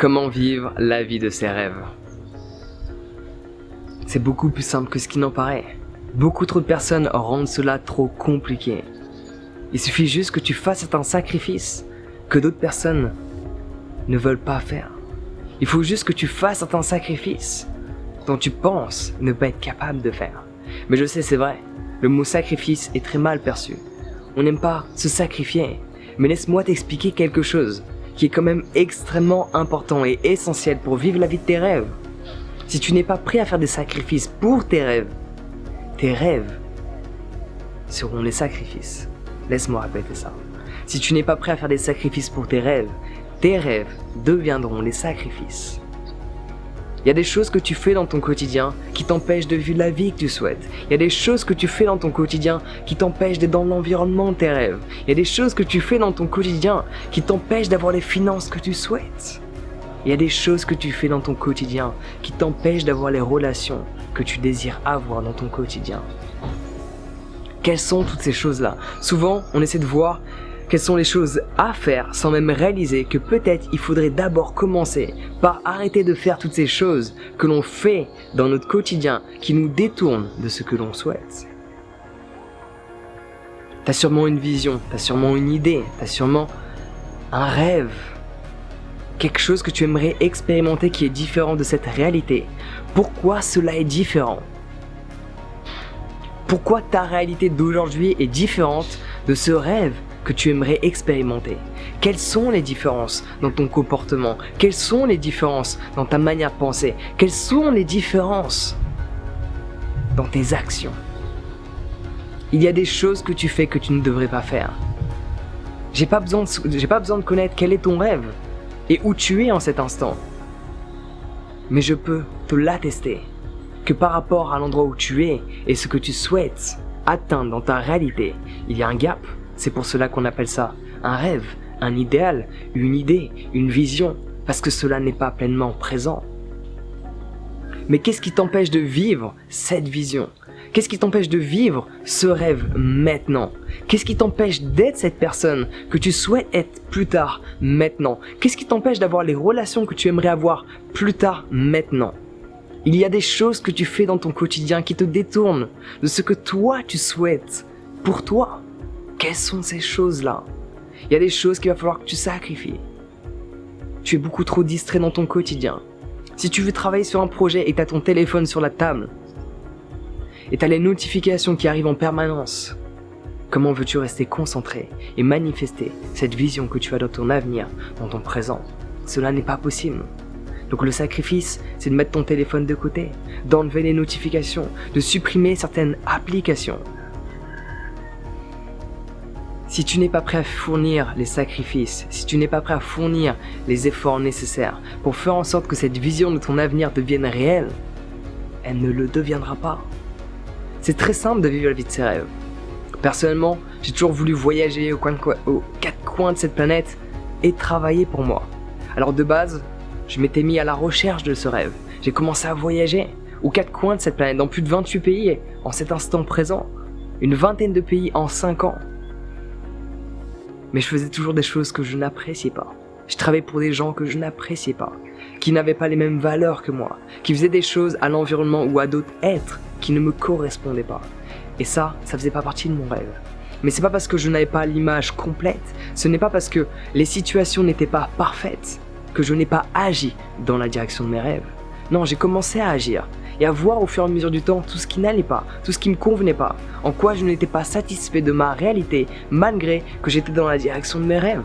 Comment vivre la vie de ses rêves? C'est beaucoup plus simple que ce qui n'en paraît. Beaucoup trop de personnes rendent cela trop compliqué. Il suffit juste que tu fasses certains sacrifices que d'autres personnes ne veulent pas faire. Il faut juste que tu fasses certains sacrifices dont tu penses ne pas être capable de faire. Mais je sais, c'est vrai, le mot sacrifice est très mal perçu. On n'aime pas se sacrifier. Mais laisse-moi t'expliquer quelque chose qui est quand même extrêmement important et essentiel pour vivre la vie de tes rêves. Si tu n'es pas prêt à faire des sacrifices pour tes rêves seront les sacrifices. Laisse-moi répéter ça. Si tu n'es pas prêt à faire des sacrifices pour tes rêves deviendront les sacrifices. Il y a des choses que tu fais dans ton quotidien qui t'empêchent de vivre la vie que tu souhaites. Il y a des choses que tu fais dans ton quotidien qui t'empêchent d'être dans l'environnement de tes rêves. Il y a des choses que tu fais dans ton quotidien qui t'empêchent d'avoir les finances que tu souhaites. Il y a des choses que tu fais dans ton quotidien qui t'empêchent d'avoir les relations que tu désires avoir dans ton quotidien. Quelles sont toutes ces choses-là? Souvent, on essaie de voir quelles sont les choses à faire sans même réaliser que peut-être il faudrait d'abord commencer par arrêter de faire toutes ces choses que l'on fait dans notre quotidien qui nous détournent de ce que l'on souhaite. T'as sûrement une vision, t'as sûrement une idée, t'as sûrement un rêve. Quelque chose que tu aimerais expérimenter qui est différent de cette réalité. Pourquoi cela est différent? Pourquoi ta réalité d'aujourd'hui est différente de ce rêve que tu aimerais expérimenter? Quelles sont les différences dans ton comportement? Quelles sont les différences dans ta manière de penser? Quelles sont les différences dans tes actions? Il y a des choses que tu fais que tu ne devrais pas faire. J'ai pas besoin de connaître quel est ton rêve et où tu es en cet instant. Mais je peux te l'attester que par rapport à l'endroit où tu es et ce que tu souhaites atteindre dans ta réalité, il y a un gap. C'est pour cela qu'on appelle ça un rêve, un idéal, une idée, une vision, parce que cela n'est pas pleinement présent. Mais qu'est-ce qui t'empêche de vivre cette vision? Qu'est-ce qui t'empêche de vivre ce rêve maintenant? Qu'est-ce qui t'empêche d'être cette personne que tu souhaites être plus tard maintenant? Qu'est-ce qui t'empêche d'avoir les relations que tu aimerais avoir plus tard maintenant? Il y a des choses que tu fais dans ton quotidien qui te détournent de ce que toi tu souhaites pour toi. Quelles sont ces choses-là? Il y a des choses qu'il va falloir que tu sacrifies. Tu es beaucoup trop distrait dans ton quotidien. Si tu veux travailler sur un projet et que tu as ton téléphone sur la table, et tu as les notifications qui arrivent en permanence, comment veux-tu rester concentré et manifester cette vision que tu as dans ton avenir, dans ton présent? Cela n'est pas possible. Donc le sacrifice, c'est de mettre ton téléphone de côté, d'enlever les notifications, de supprimer certaines applications. Si tu n'es pas prêt à fournir les sacrifices, si tu n'es pas prêt à fournir les efforts nécessaires pour faire en sorte que cette vision de ton avenir devienne réelle, elle ne le deviendra pas. C'est très simple de vivre la vie de ses rêves. Personnellement, j'ai toujours voulu voyager aux quatre coins de cette planète et travailler pour moi. Alors de base, je m'étais mis à la recherche de ce rêve. J'ai commencé à voyager aux quatre coins de cette planète, dans plus de 28 pays en cet instant présent. Une vingtaine de pays en 5 ans. Mais je faisais toujours des choses que je n'appréciais pas. Je travaillais pour des gens que je n'appréciais pas, qui n'avaient pas les mêmes valeurs que moi, qui faisaient des choses à l'environnement ou à d'autres êtres qui ne me correspondaient pas. Et ça faisait pas partie de mon rêve. Mais c'est pas parce que je n'avais pas l'image complète, ce n'est pas parce que les situations n'étaient pas parfaites que je n'ai pas agi dans la direction de mes rêves. Non, j'ai commencé à agir et à voir au fur et à mesure du temps tout ce qui n'allait pas, tout ce qui ne me convenait pas, en quoi je n'étais pas satisfait de ma réalité malgré que j'étais dans la direction de mes rêves.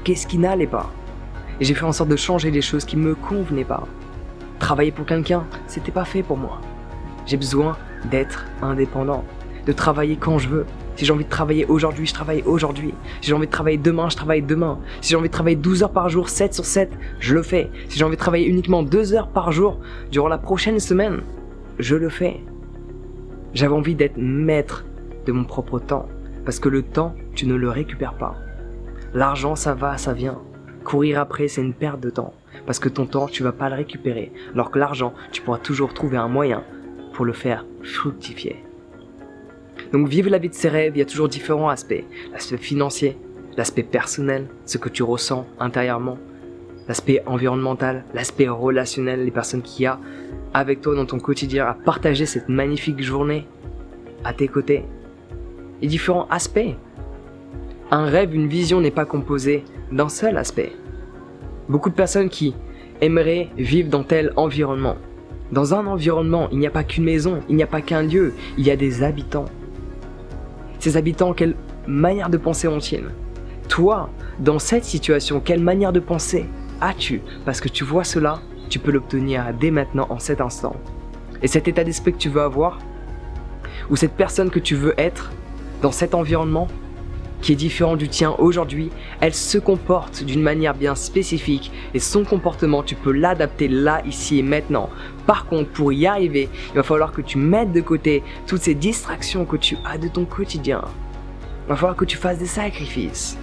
Qu'est-ce qui n'allait pas? Et j'ai fait en sorte de changer les choses qui ne me convenaient pas. Travailler pour quelqu'un, c'était pas fait pour moi. J'ai besoin d'être indépendant, de travailler quand je veux. Si j'ai envie de travailler aujourd'hui, je travaille aujourd'hui. Si j'ai envie de travailler demain, je travaille demain. Si j'ai envie de travailler 12 heures par jour, 7 sur 7, je le fais. Si j'ai envie de travailler uniquement 2 heures par jour durant la prochaine semaine, je le fais. J'avais envie d'être maître de mon propre temps. Parce que le temps, tu ne le récupères pas. L'argent, ça va, ça vient. Courir après, c'est une perte de temps. Parce que ton temps, tu vas pas le récupérer. Alors que l'argent, tu pourras toujours trouver un moyen pour le faire fructifier. Donc vivre la vie de ses rêves, il y a toujours différents aspects. L'aspect financier, l'aspect personnel, ce que tu ressens intérieurement. l'aspect environnemental, l'aspect relationnel, les personnes qu'il y a avec toi dans ton quotidien, à partager cette magnifique journée à tes côtés, et différents aspects. Un rêve, une vision n'est pas composé d'un seul aspect. Beaucoup de personnes qui aimeraient vivre dans tel environnement. Dans un environnement, il n'y a pas qu'une maison, il n'y a pas qu'un lieu, il y a des habitants. Ces habitants, quelle manière de penser ont-ils? Toi, dans cette situation, quelle manière de penser as-tu? Parce que tu vois cela, tu peux l'obtenir dès maintenant, en cet instant. Et cet état d'esprit que tu veux avoir, ou cette personne que tu veux être, dans cet environnement, qui est différent du tien aujourd'hui, elle se comporte d'une manière bien spécifique et son comportement, tu peux l'adapter là, ici et maintenant. Par contre, pour y arriver, il va falloir que tu mettes de côté toutes ces distractions que tu as de ton quotidien. Il va falloir que tu fasses des sacrifices.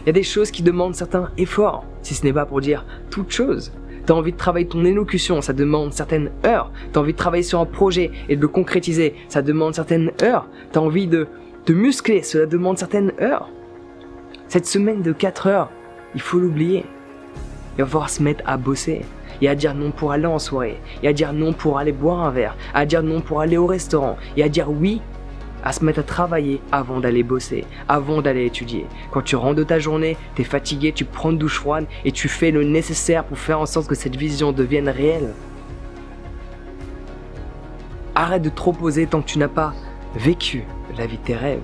Il y a des choses qui demandent certains efforts, si ce n'est pas pour dire toutes choses. Tu as envie de travailler ton élocution, ça demande certaines heures. Tu as envie de travailler sur un projet et de le concrétiser, ça demande certaines heures. Tu as envie de te muscler, cela demande certaines heures. Cette semaine de 4 heures, il faut l'oublier. Il va falloir se mettre à bosser et à dire non pour aller en soirée, et à dire non pour aller boire un verre, à dire non pour aller au restaurant, et à dire oui à se mettre à travailler avant d'aller bosser, avant d'aller étudier. Quand tu rentres de ta journée, tu es fatigué, tu prends une douche froide et tu fais le nécessaire pour faire en sorte que cette vision devienne réelle. Arrête de trop poser tant que tu n'as pas vécu la vie de tes rêves.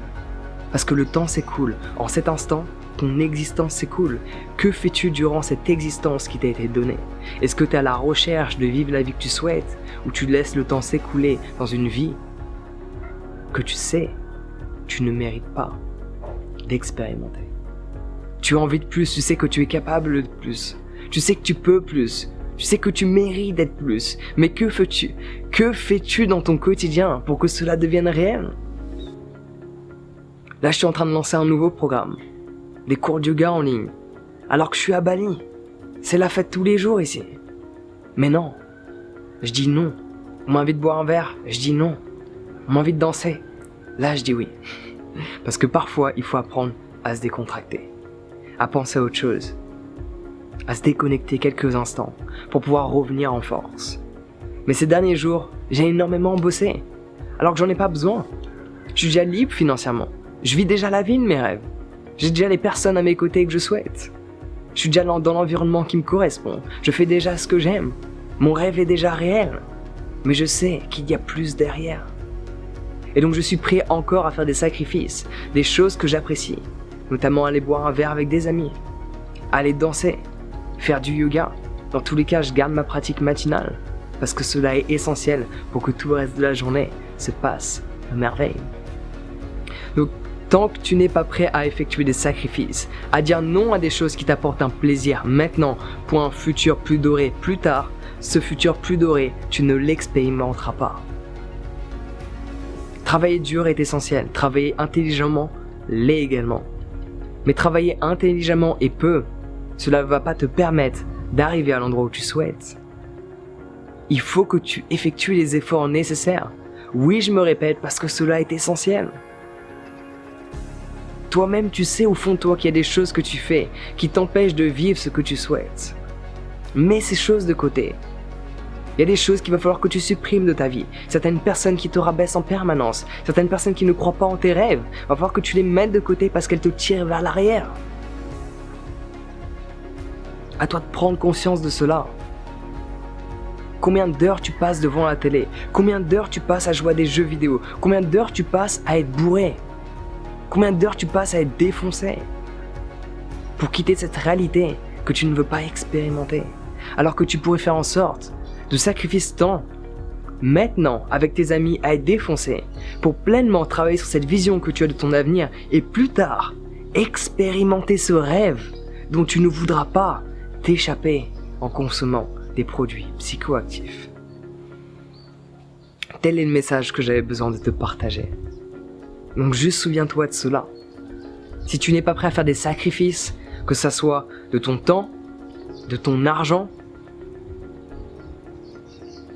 Parce que le temps s'écoule. En cet instant, ton existence s'écoule. Que fais-tu durant cette existence qui t'a été donnée? Est-ce que tu es à la recherche de vivre la vie que tu souhaites, ou tu laisses le temps s'écouler dans une vie que tu sais, tu ne mérites pas d'expérimenter? Tu as envie de plus, tu sais que tu es capable de plus, tu sais que tu peux plus, tu sais que tu mérites d'être plus, mais que fais-tu? Que fais-tu dans ton quotidien pour que cela devienne réel? Là, je suis en train de lancer un nouveau programme, des cours de yoga en ligne, alors que je suis à Bali. C'est la fête tous les jours ici. Mais non, je dis non. On m'invite à boire un verre, je dis non. On m'invite à danser, là je dis oui. Parce que parfois, il faut apprendre à se décontracter, à penser à autre chose, à se déconnecter quelques instants pour pouvoir revenir en force. Mais ces derniers jours, j'ai énormément bossé, alors que j'en ai pas besoin. Je suis déjà libre financièrement. Je vis déjà la vie de mes rêves. J'ai déjà les personnes à mes côtés que je souhaite. Je suis déjà dans l'environnement qui me correspond. Je fais déjà ce que j'aime. Mon rêve est déjà réel. Mais je sais qu'il y a plus derrière. Et donc je suis prêt encore à faire des sacrifices, des choses que j'apprécie. Notamment aller boire un verre avec des amis, aller danser, faire du yoga. Dans tous les cas, je garde ma pratique matinale. Parce que cela est essentiel pour que tout le reste de la journée se passe à merveille. Donc, tant que tu n'es pas prêt à effectuer des sacrifices, à dire non à des choses qui t'apportent un plaisir maintenant pour un futur plus doré plus tard, ce futur plus doré, tu ne l'expérimenteras pas. Travailler dur est essentiel, travailler intelligemment l'est également. Mais travailler intelligemment et peu, cela ne va pas te permettre d'arriver à l'endroit où tu souhaites. Il faut que tu effectues les efforts nécessaires. Oui, je me répète parce que cela est essentiel. Toi-même, tu sais au fond de toi qu'il y a des choses que tu fais qui t'empêchent de vivre ce que tu souhaites. Mets ces choses de côté. Il y a des choses qu'il va falloir que tu supprimes de ta vie. Certaines personnes qui te rabaissent en permanence. Certaines personnes qui ne croient pas en tes rêves. Il va falloir que tu les mettes de côté parce qu'elles te tirent vers l'arrière. À toi de prendre conscience de cela. Combien d'heures tu passes devant la télé? Combien d'heures tu passes à jouer à des jeux vidéo? Combien d'heures tu passes à être bourré? Combien d'heures tu passes à être défoncé? Pour quitter cette réalité que tu ne veux pas expérimenter. Alors que tu pourrais faire en sorte de sacrifier ce temps maintenant avec tes amis à être défoncé pour pleinement travailler sur cette vision que tu as de ton avenir et plus tard expérimenter ce rêve dont tu ne voudras pas t'échapper en consommant des produits psychoactifs. Tel est le message que j'avais besoin de te partager. Donc juste souviens-toi de cela. Si tu n'es pas prêt à faire des sacrifices, que ça soit de ton temps, de ton argent,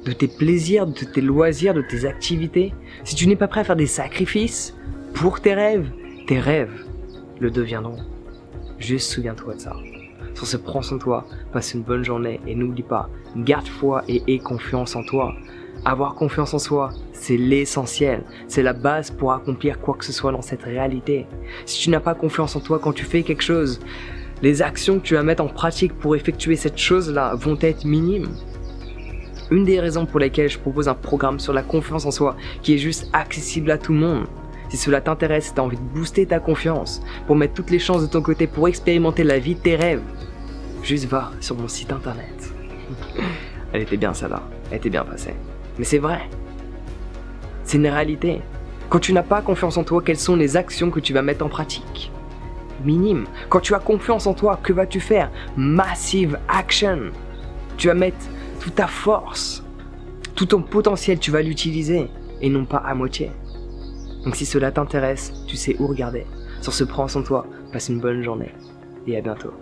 de tes plaisirs, de tes loisirs, de tes activités, si tu n'es pas prêt à faire des sacrifices pour tes rêves le deviendront. Juste souviens-toi de ça. Sur ce, prends soin de toi, passe une bonne journée et n'oublie pas, garde foi et aie confiance en toi. Avoir confiance en soi, c'est l'essentiel, c'est la base pour accomplir quoi que ce soit dans cette réalité. Si tu n'as pas confiance en toi quand tu fais quelque chose, les actions que tu vas mettre en pratique pour effectuer cette chose-là vont être minimes. Une des raisons pour lesquelles je propose un programme sur la confiance en soi qui est juste accessible à tout le monde. Si cela t'intéresse et tu as envie de booster ta confiance, pour mettre toutes les chances de ton côté pour expérimenter la vie de tes rêves, juste va sur mon site internet. Elle était bien celle-là, elle était bien passée. Mais c'est vrai, c'est une réalité. Quand tu n'as pas confiance en toi, quelles sont les actions que tu vas mettre en pratique? Minime. Quand tu as confiance en toi, que vas-tu faire? Massive action. Tu vas mettre toute ta force, tout ton potentiel, tu vas l'utiliser et non pas à moitié. Donc si cela t'intéresse, tu sais où regarder. Sur ce, prends soin de toi, passe une bonne journée et à bientôt.